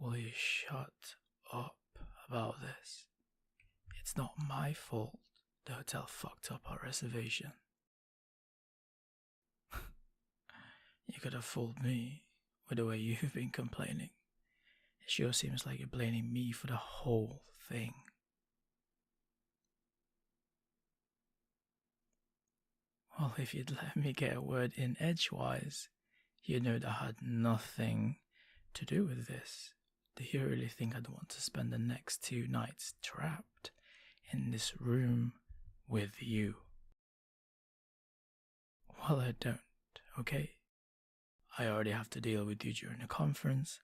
Will you shut up about this? It's not my fault the hotel fucked up our reservation. You could have fooled me with the way you've been complaining. It sure seems like you're blaming me for the whole thing. Well, if you'd let me get a word in edgewise, you'd know that had nothing to do with this. Do you really think I'd want to spend the next 2 nights trapped in this room with you? Well, I don't, okay? I already have to deal with you during the conference.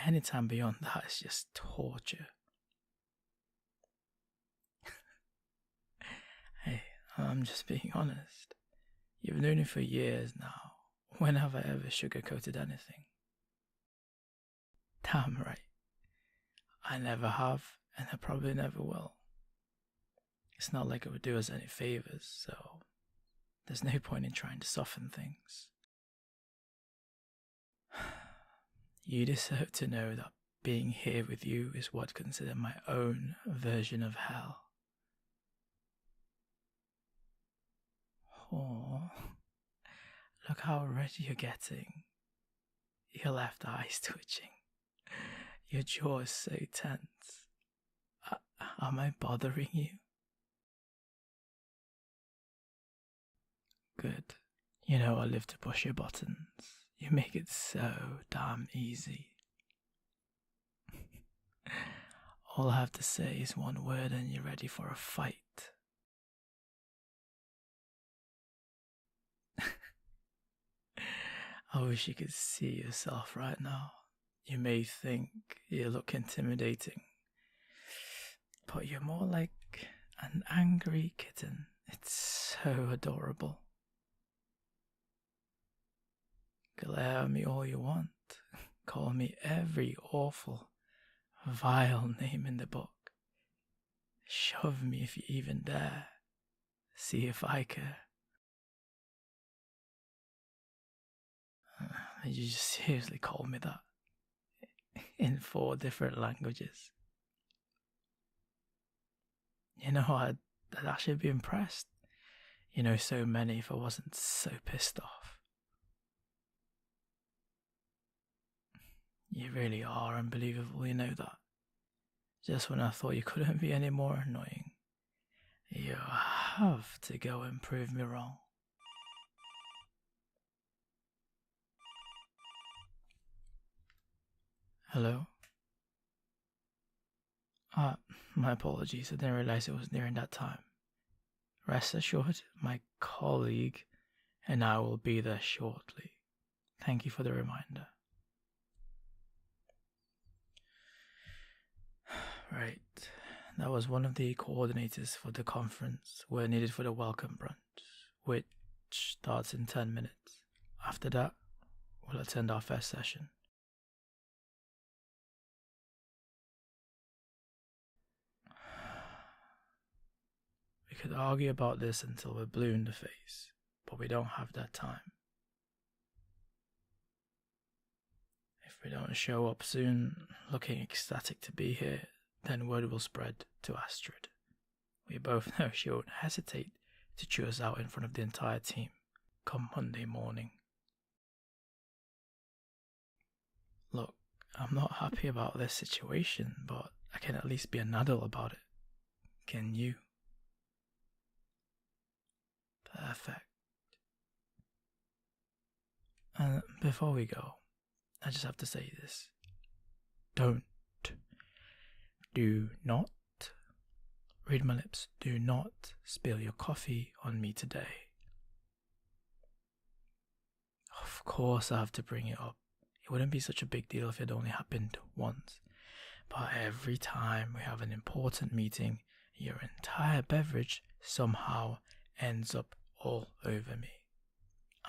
Anytime beyond that is just torture. Hey, I'm just being honest. You've known me for years now. When have I ever sugarcoated anything? Damn right. I never have, and I probably never will. It's not like it would do us any favors, so there's no point in trying to soften things. You deserve to know that being here with you is what I consider my own version of hell. Oh, look how red you're getting. Your left eye's twitching. Your jaw is so tense. Am I bothering you? Good. You know I live to push your buttons. You make it so damn easy. All I have to say is one word and you're ready for a fight. I wish you could see yourself right now. You may think you look intimidating, but you're more like an angry kitten. It's so adorable. Glare at me all you want. Call me every awful, vile name in the book. Shove me if you even dare. See if I care. Did you just seriously call me that? In 4 different languages. You know, I'd actually be impressed. You know so many if I wasn't so pissed off. You really are unbelievable, you know that. Just when I thought you couldn't be any more annoying, you have to go and prove me wrong. Hello? My apologies, I didn't realize it was nearing that time. Rest assured, my colleague and I will be there shortly. Thank you for the reminder. Right, that was one of the coordinators for the conference we're needed for the welcome brunch, which starts in 10 minutes. After that, we'll attend our first session. We could argue about this until we're blue in the face, but we don't have that time. If we don't show up soon, looking ecstatic to be here, then word will spread to Astrid. We both know she won't hesitate to chew us out in front of the entire team come Monday morning. Look, I'm not happy about this situation, but I can at least be an adult about it. Can you? Perfect. And before we go, I just have to say this. Do not, read my lips, do not spill your coffee on me today. Of course I have to bring it up. It wouldn't be such a big deal if it only happened once. But every time we have an important meeting, your entire beverage somehow ends up all over me.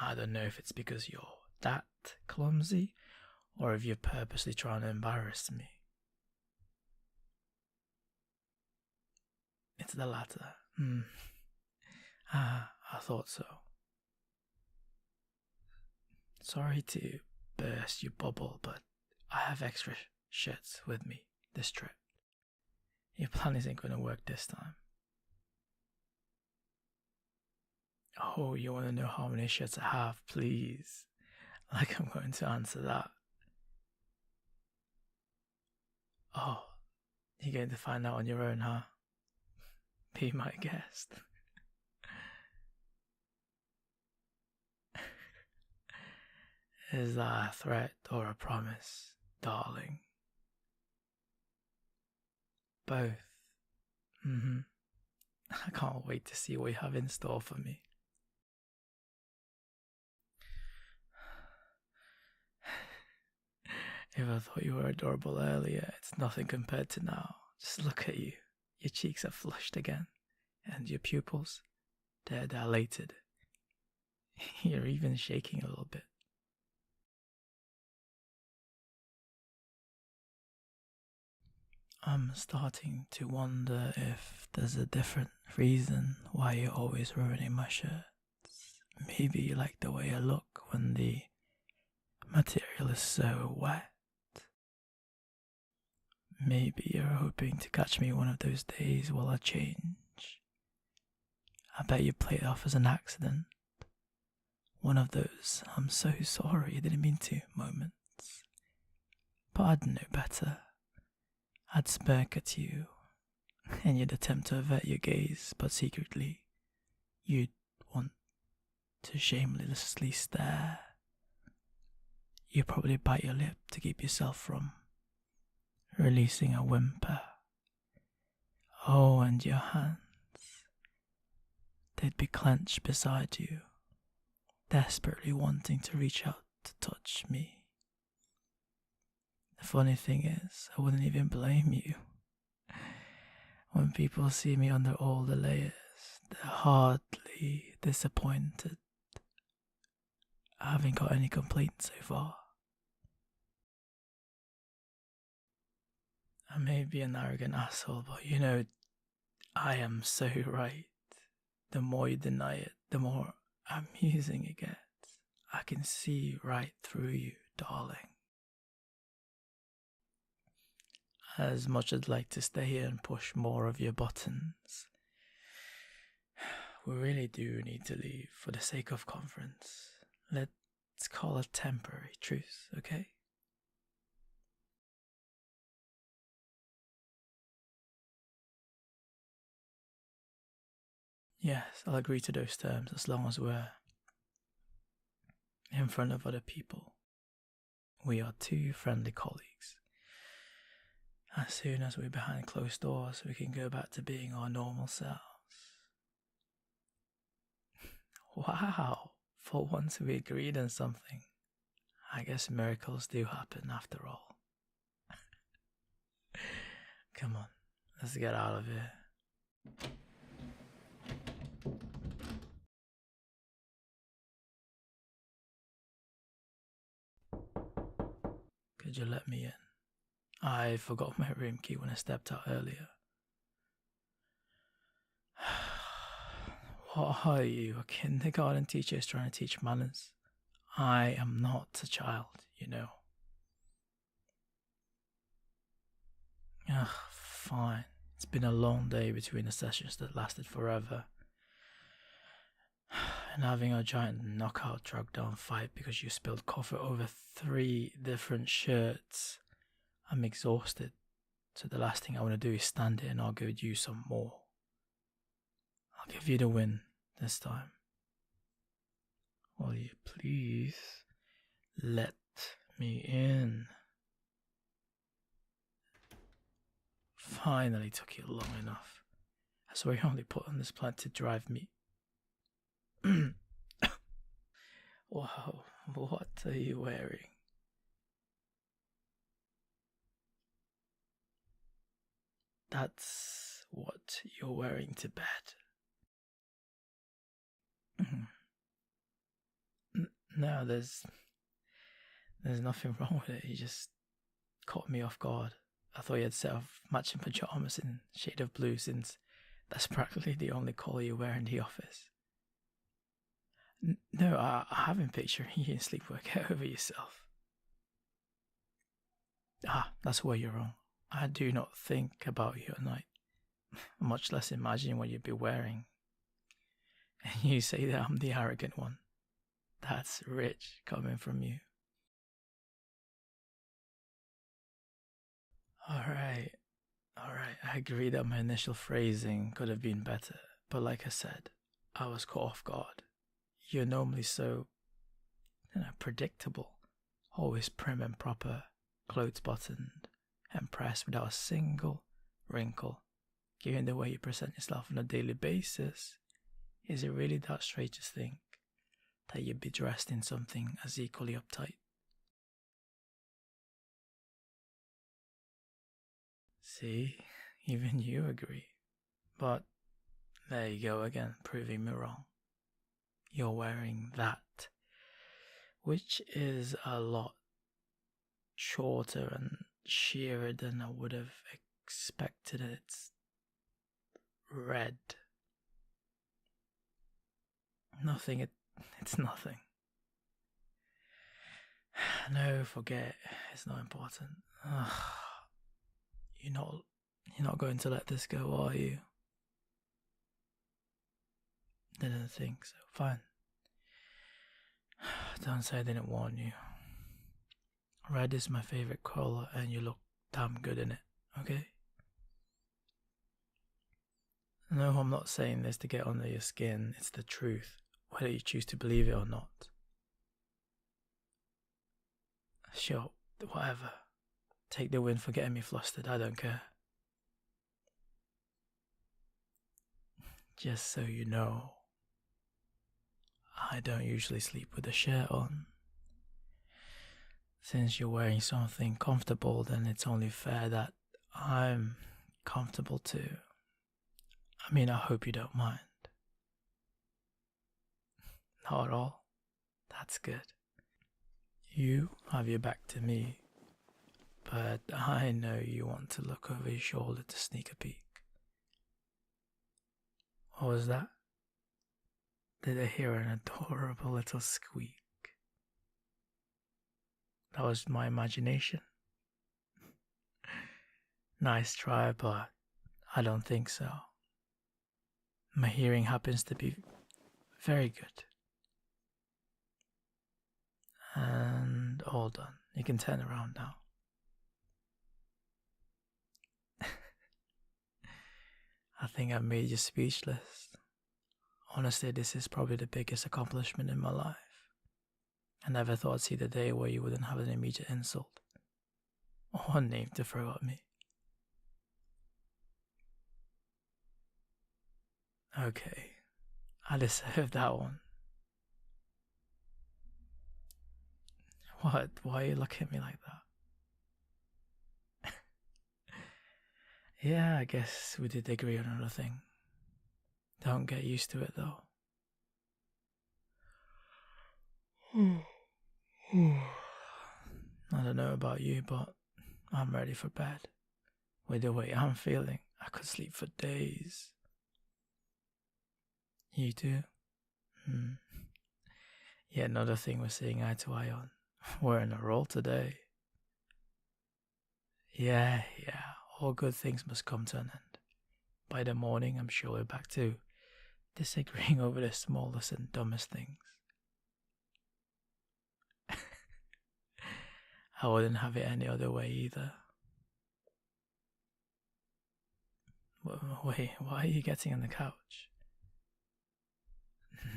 I don't know if it's because you're that clumsy or if you're purposely trying to embarrass me. It's the latter. I thought so. Sorry to burst your bubble, but I have extra shirts with me this trip. Your plan isn't going to work this time. Oh, you want to know how many shirts I have, please? Like I'm going to answer that. Oh, you're going to find out on your own, huh? Be my guest. Is that a threat or a promise, darling? Both. I can't wait to see what you have in store for me. If I thought you were adorable earlier, it's nothing compared to now. Just look at you. Your cheeks are flushed again, and your pupils, they're dilated. You're even shaking a little bit. I'm starting to wonder if there's a different reason why you're always ruining my shirts. Maybe you like the way I look when the material is so wet. Maybe you're hoping to catch me one of those days while I change. I bet you play it off as an accident. One of those "I'm so sorry, I didn't mean to" moments. But I'd know better. I'd smirk at you, and you'd attempt to avert your gaze, but secretly, you'd want to shamelessly stare. You'd probably bite your lip to keep yourself from releasing a whimper. Oh, and your hands, they'd be clenched beside you, desperately wanting to reach out to touch me. The funny thing is, I wouldn't even blame you. When people see me under all the layers, they're hardly disappointed. I haven't got any complaints so far. I may be an arrogant asshole, but you know, I am so right. The more you deny it, the more amusing it gets. I can see right through you, darling. As much as I'd like to stay here and push more of your buttons, we really do need to leave for the sake of conference. Let's call a temporary truce, okay? Yes, I'll agree to those terms as long as we're in front of other people. We are two friendly colleagues. As soon as we're behind closed doors, we can go back to being our normal selves. Wow, for once we agreed on something. I guess miracles do happen after all. Come on, let's get out of here. Could you let me in? I forgot my room key when I stepped out earlier. What are you, a kindergarten teacher is trying to teach manners? I am not a child, you know. Ugh, fine. It's been a long day between the sessions that lasted forever. And having a giant knockout drug down fight because you spilled coffee over 3 different shirts. I'm exhausted, so the last thing I want to do is stand here and argue with you some more. I'll give you the win this time. Will you please let me in? Finally took you long enough. I swear you only put on this plan to drive me. Wow, what are you wearing? That's what you're wearing to bed. No, there's nothing wrong with it. You just caught me off guard. I thought you had set off matching pajamas in shade of blue, since that's practically the only colour you wear in the office. No, I haven't pictured you in sleepwear. Get over yourself. That's where you're wrong. I do not think about you at night, much less imagine what you'd be wearing. And you say that I'm the arrogant one. That's rich coming from you. Alright, I agree that my initial phrasing could have been better, but like I said, I was caught off guard. You're normally so, predictable, always prim and proper, clothes buttoned, and pressed without a single wrinkle. Given the way you present yourself on a daily basis, is it really that strange to think that you'd be dressed in something as equally uptight? See, even you agree. But there you go again, proving me wrong. You're wearing that, which is a lot shorter and sheerer than I would have expected. It's red. Nothing, it's nothing. No, forget it. It's not important. Ugh. You're not going to let this go, are you? Didn't think so. Fine. Don't say I didn't warn you. Red is my favorite color and you look damn good in it, okay? No, I'm not saying this to get under your skin. It's the truth, whether you choose to believe it or not. Sure, whatever. Take the win for getting me flustered, I don't care. Just so you know, I don't usually sleep with a shirt on. Since you're wearing something comfortable, then it's only fair that I'm comfortable too. I mean, I hope you don't mind. Not at all. That's good. You have your back to me, but I know you want to look over your shoulder to sneak a peek. What was that? Did I hear an adorable little squeak? That was my imagination. Nice try, but I don't think so. My hearing happens to be very good. And all done. You can turn around now. I think I've made you speechless. Honestly, this is probably the biggest accomplishment in my life. I never thought I'd see the day where you wouldn't have an immediate insult or a name to throw at me. Okay, I deserve that one. What? Why are you looking at me like that? Yeah, I guess we did agree on another thing. Don't get used to it though. I don't know about you, but I'm ready for bed. With the way I'm feeling, I could sleep for days. You too? Yeah, another thing we're seeing eye to eye on. We're in a roll today. Yeah, all good things must come to an end. By the morning, I'm sure we're back to disagreeing over the smallest and dumbest things. I wouldn't have it any other way either. Wait, why are you getting on the couch?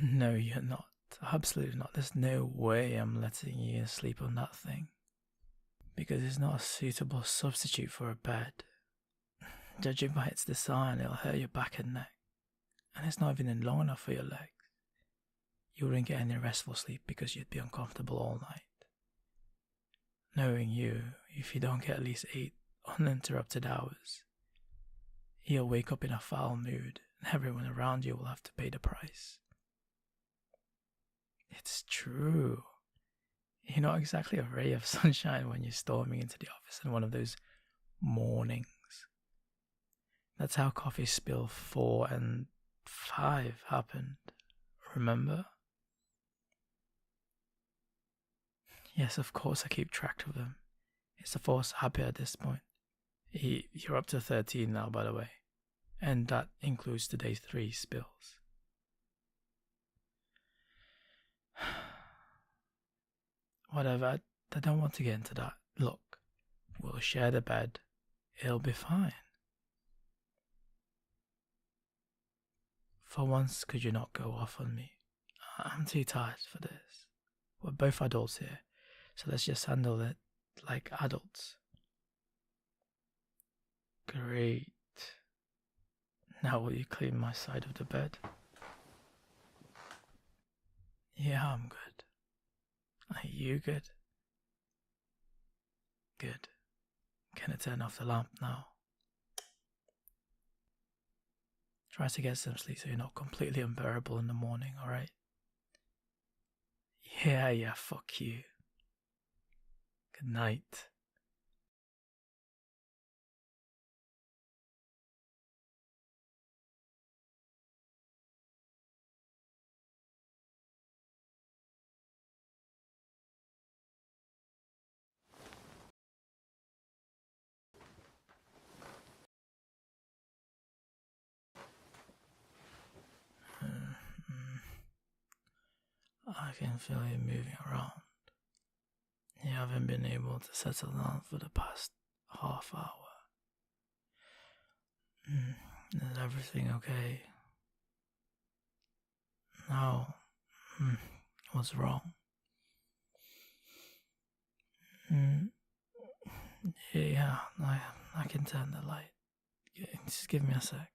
No, you're not. Absolutely not. There's no way I'm letting you sleep on that thing. Because it's not a suitable substitute for a bed. Judging by its design, it'll hurt your back and neck. And it's not even long enough for your legs. You wouldn't get any restful sleep because you'd be uncomfortable all night. Knowing you, if you don't get at least 8 uninterrupted hours, you'll wake up in a foul mood and everyone around you will have to pay the price. It's true. You're not exactly a ray of sunshine when you're storming into the office in one of those mornings. That's how coffee spill 4 and 5 happened, remember? Yes, of course I keep track of them. Is the force happy at this point? You're up to 13 now, by the way. And that includes today's 3 spills. Whatever, I don't want to get into that. Look, we'll share the bed. It'll be fine. For once, could you not go off on me? I'm too tired for this. We're both adults here, so let's just handle it like adults. Great. Now will you clean my side of the bed? Yeah, I'm good. Are you good? Good. Can I turn off the lamp now? Try to get some sleep so you're not completely unbearable in the morning, alright? Yeah, fuck you. Good night. I can feel you moving around. You haven't been able to settle down for the past half hour. Is everything okay? No. What's wrong? Yeah, I can turn the light. Just give me a sec.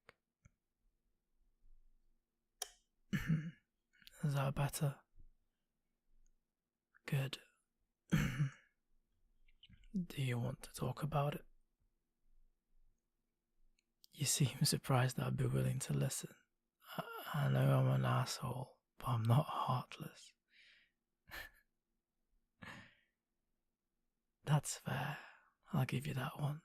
Is that better? Good. Do you want to talk about it? You seem surprised that I'd be willing to listen. I know I'm an asshole, but I'm not heartless. That's fair. I'll give you that one.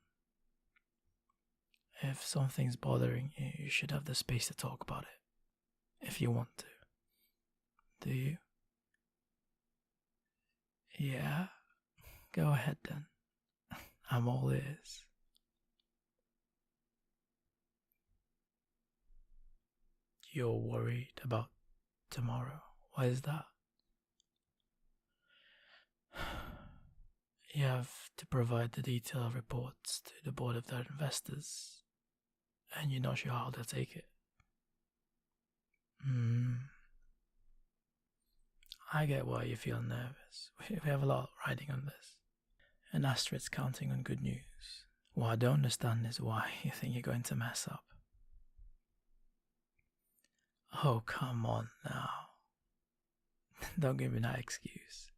If something's bothering you, you should have the space to talk about it. If you want to. Do you? Yeah? Go ahead then. I'm all ears. You're worried about tomorrow. Why is that? You have to provide the detailed reports to the board of their investors, and you're not sure how they'll take it. I get why you feel nervous. We have a lot riding on this. And Astrid's counting on good news. What I don't understand is why you think you're going to mess up. Oh, come on now. Don't give me that excuse.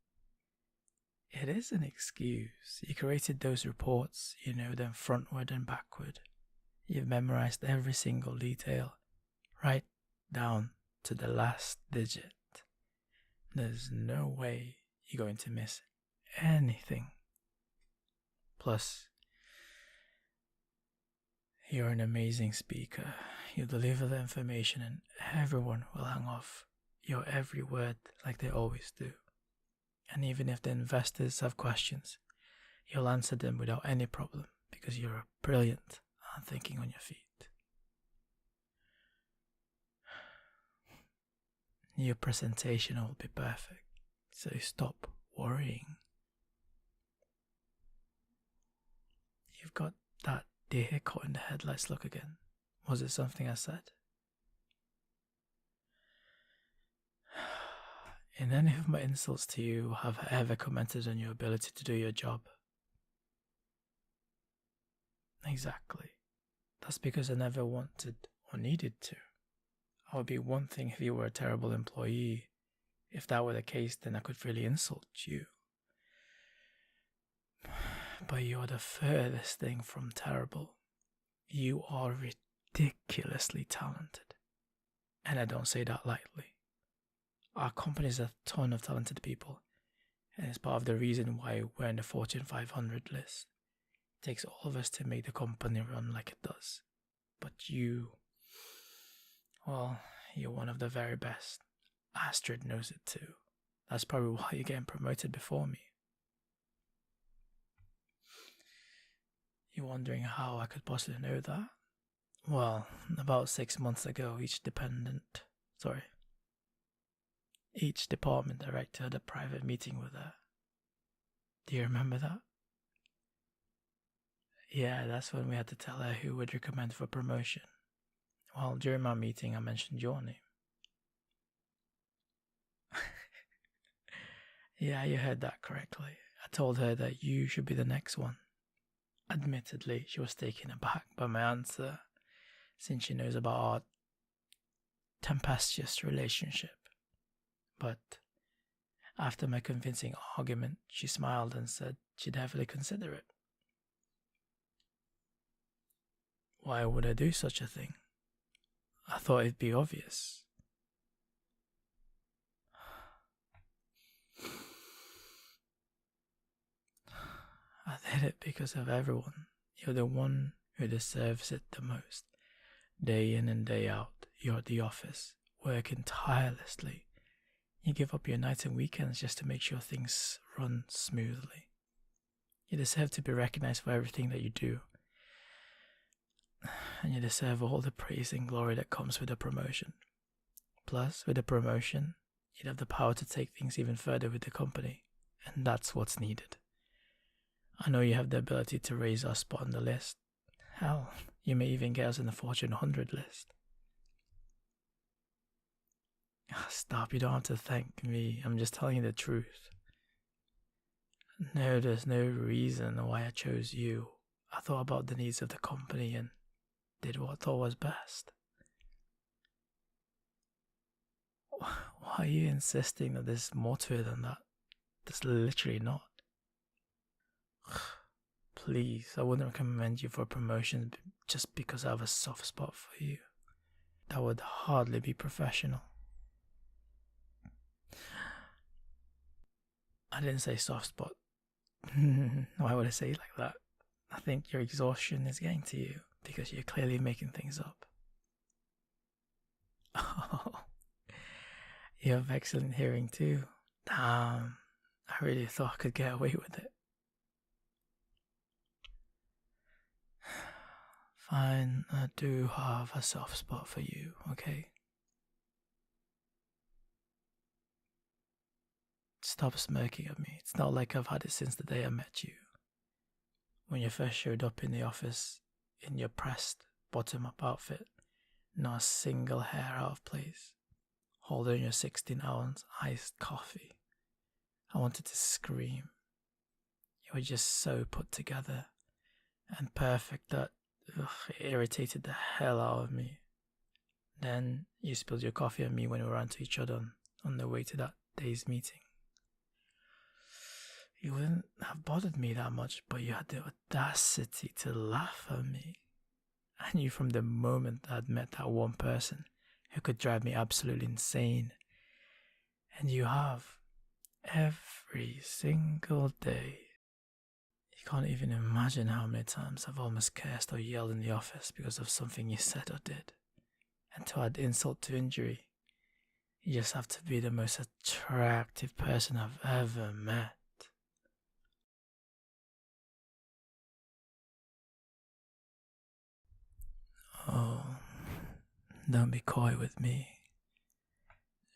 It is an excuse. You created those reports, you know them frontward and backward. You've memorized every single detail, right down to the last digit. There's no way you're going to miss anything. Plus, you're an amazing speaker. You deliver the information and everyone will hang off your every word like they always do. And even if the investors have questions, you'll answer them without any problem because you're brilliant at thinking on your feet. Your presentation will be perfect, so stop worrying. You've got that deer caught in the headlights look again. Was it something I said? In any of my insults to you, have I ever commented on your ability to do your job? Exactly. That's because I never wanted or needed to. I would be one thing if you were a terrible employee. If that were the case, then I could really insult you. But you're the furthest thing from terrible. You are ridiculously talented. And I don't say that lightly. Our company has a ton of talented people, and it's part of the reason why we're in the Fortune 500 list. It takes all of us to make the company run like it does. But you, well, you're one of the very best. Astrid knows it too. That's probably why you're getting promoted before me. You're wondering how I could possibly know that? Well, about 6 months ago, each department director had a private meeting with her. Do you remember that? Yeah, that's when we had to tell her who would recommend for promotion. Well, during my meeting, I mentioned your name. Yeah, you heard that correctly. I told her that you should be the next one. Admittedly, she was taken aback by my answer, since she knows about our tempestuous relationship. But after my convincing argument, she smiled and said she'd heavily consider it. Why would I do such a thing? I thought it'd be obvious. I did it because of everyone. You're the one who deserves it the most. Day in and day out, you're at the office, working tirelessly. You give up your nights and weekends just to make sure things run smoothly. You deserve to be recognized for everything that you do. And you deserve all the praise and glory that comes with a promotion. Plus, with a promotion, you'd have the power to take things even further with the company, and that's what's needed. I know you have the ability to raise our spot on the list. Hell, you may even get us in the Fortune 100 list. Stop, you don't have to thank me. I'm just telling you the truth. No, there's no reason why I chose you. I thought about the needs of the company and did what I thought was best. Why are you insisting that there's more to it than that? There's literally not. Please, I wouldn't recommend you for a promotion just because I have a soft spot for you. That would hardly be professional. I didn't say soft spot. Why would I say it like that? I think your exhaustion is getting to you because you're clearly making things up. Oh, you have excellent hearing too. Damn, I really thought I could get away with it. Fine, I do have a soft spot for you, okay? Stop smirking at me. It's not like I've had it since the day I met you. When you first showed up in the office in your pressed bottom-up outfit, not a single hair out of place, holding your 16-ounce iced coffee. I wanted to scream. You were just so put together and perfect that it irritated the hell out of me. Then you spilled your coffee on me when we ran to each other on the way to that day's meeting. You wouldn't have bothered me that much, but you had the audacity to laugh at me. I knew from the moment I'd met that one person who could drive me absolutely insane. And you have every single day. You can't even imagine how many times I've almost cursed or yelled in the office because of something you said or did. And to add insult to injury, you just have to be the most attractive person I've ever met. Oh, don't be coy with me.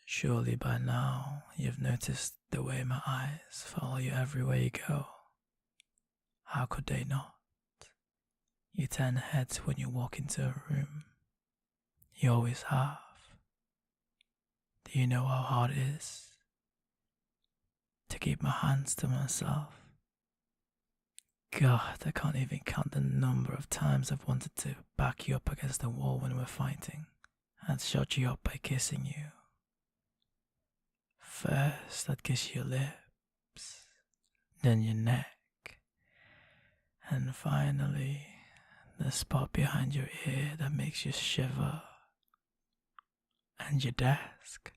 Surely by now you've noticed the way my eyes follow you everywhere you go. How could they not? You turn heads when you walk into a room. You always have. Do you know how hard it is to keep my hands to myself? God, I can't even count the number of times I've wanted to back you up against the wall when we're fighting and shut you up by kissing you. First, I'd kiss your lips, then your neck, and finally, the spot behind your ear that makes you shiver. And your desk.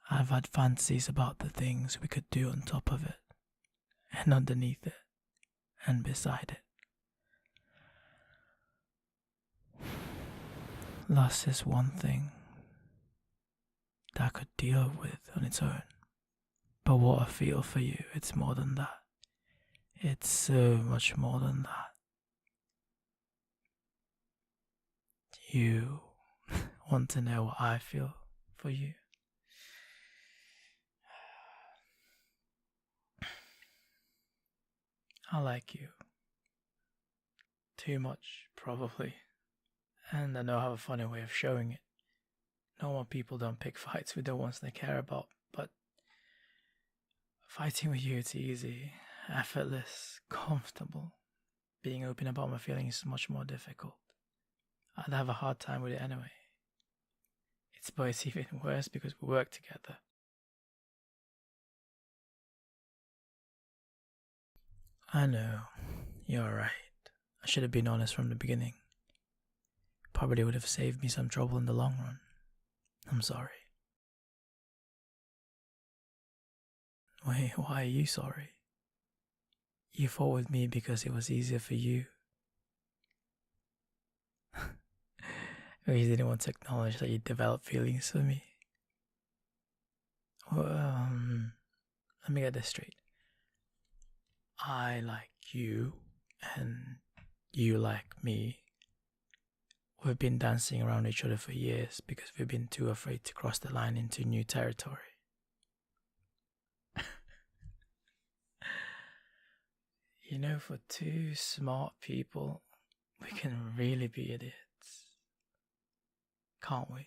I've had fantasies about the things we could do on top of it, and underneath it, and beside it. Loss is one thing that I could deal with on its own. But what I feel for you, it's more than that. It's so much more than that. you want to know what I feel for you. I like you. Too much, probably. And I know I have a funny way of showing it. Normal people don't pick fights with the ones they care about, but fighting with you, it's easy, effortless, comfortable. Being open about my feelings is much more difficult. I'd have a hard time with it anyway. It's even worse because we work together. I know, you're right. I should have been honest from the beginning. Probably would have saved me some trouble in the long run. I'm sorry. Wait, why are you sorry? You fought with me because it was easier for you. Or you didn't want to acknowledge that you developed feelings for me. Well, let me get this straight. I like you, and you like me. We've been dancing around each other for years because we've been too afraid to cross the line into new territory. You know, for two smart people, we can really be idiots. Can't we?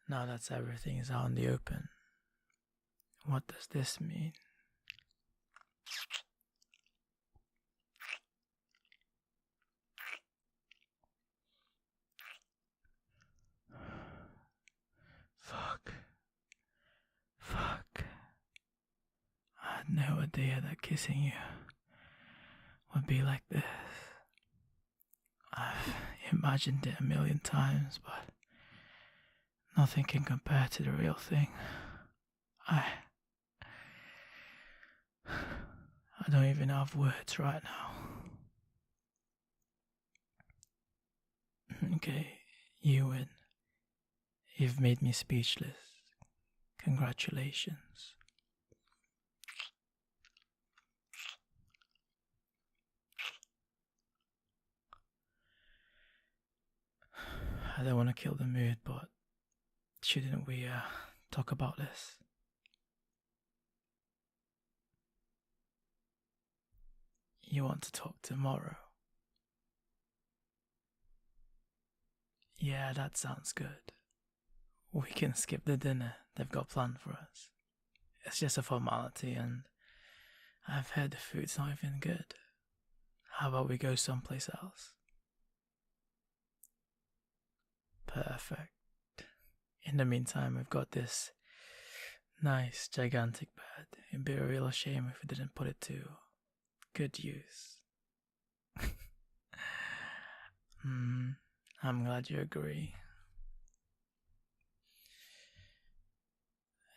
Now that everything is out in the open, what does this mean? Fuck. I had no idea that kissing you would be like this. I've imagined it a million times, but nothing can compare to the real thing. I don't even have words right now. Okay, you win. You've made me speechless. Congratulations. I don't want to kill the mood, but shouldn't we talk about this? You want to talk tomorrow? Yeah, that sounds good. We can skip the dinner they've got planned for us. It's just a formality, and I've heard the food's not even good. How about we go someplace else? Perfect. In the meantime, we've got this nice, gigantic bed. It'd be a real shame if we didn't put it to good use. I'm glad you agree.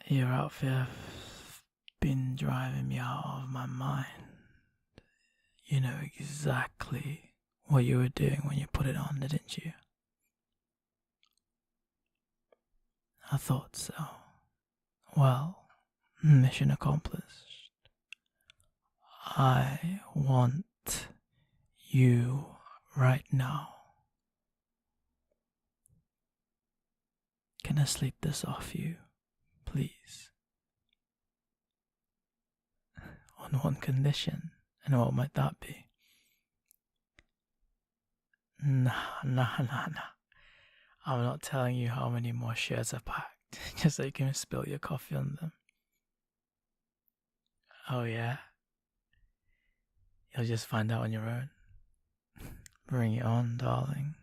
Your outfit has been driving me out of my mind. You know exactly what you were doing when you put it on, didn't you? I thought so. Well, mission accomplished. I want you right now. Can I sleep this off you, please? On one condition, and what might that be? Nah. I'm not telling you how many more shirts I packed, just so you can spill your coffee on them. Oh yeah? You'll just find out on your own. Bring it on, darling.